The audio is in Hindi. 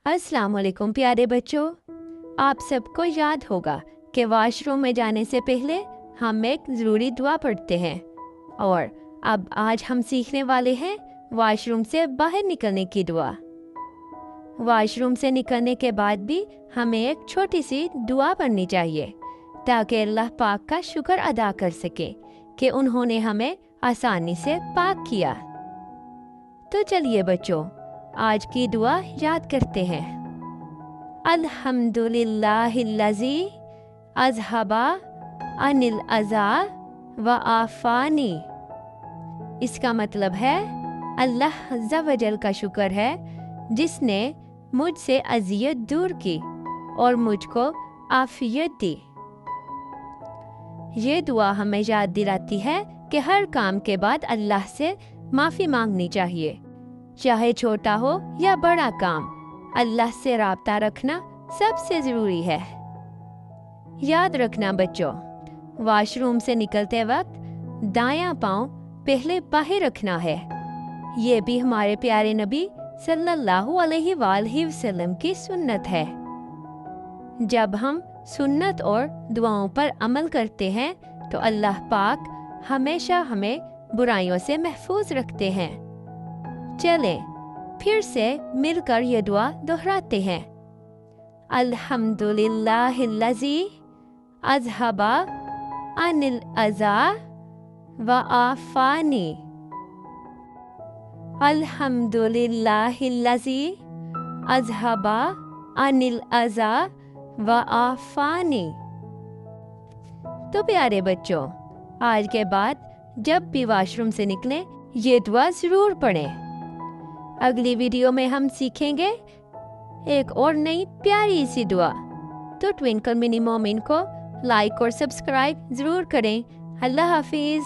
अस्सलाम वालेकुम प्यारे बच्चों, आप सबको याद होगा कि वॉशरूम में जाने से पहले हम एक ज़रूरी दुआ पढ़ते हैं। और अब आज हम सीखने वाले हैं वॉशरूम से बाहर निकलने की दुआ। वॉशरूम से निकलने के बाद भी हमें एक छोटी सी दुआ पढ़नी चाहिए ताकि अल्लाह पाक का शुक्र अदा कर सके कि उन्होंने हमें आसानी से पाक किया। तो चलिए बच्चों, आज की दुआ याद करते हैं। अल्हम्दुलिल्लाहिल्लज़ी अज़हबा अनिल अज़ा व आफ़ानी। इसका मतलब है अल्लाह अज़्ज़ा वजल का शुक्र है जिसने मुझसे अज़ियत दूर की और मुझको आफ़ियत दी। ये दुआ हमें याद दिलाती है कि हर काम के बाद अल्लाह से माफ़ी मांगनी चाहिए, चाहे छोटा हो या बड़ा काम। अल्लाह से राब्ता रखना सबसे ज़रूरी है। याद रखना बच्चों, वॉशरूम से निकलते वक्त दायां पाँव पहले बाहर रखना है। ये भी हमारे प्यारे नबी सल्लल्लाहु अलैहि वसल्लम की सुन्नत है। जब हम सुन्नत और दुआओं पर अमल करते हैं तो अल्लाह पाक हमेशा हमें बुराइयों से महफूज रखते हैं। चलें फिर से मिलकर ये दुआ दोहराते हैं। अल्हम्दुलिल्लाहिल्लज़ी अज़हबा अनिल अज़ा व आफ़ानी। अल्हम्दुलिल्लाहिल्लज़ी अज़हबा अनिल अज़ा व आफ़ानी। तो प्यारे बच्चों, आज के बाद जब भी वॉशरूम से निकलें ये दुआ ज़रूर पढ़ें। अगली वीडियो में हम सीखेंगे एक और नई प्यारी सी दुआ। तो ट्विंकल मिनी मोमिन को लाइक और सब्सक्राइब ज़रूर करें। अल्लाह हाफिज़।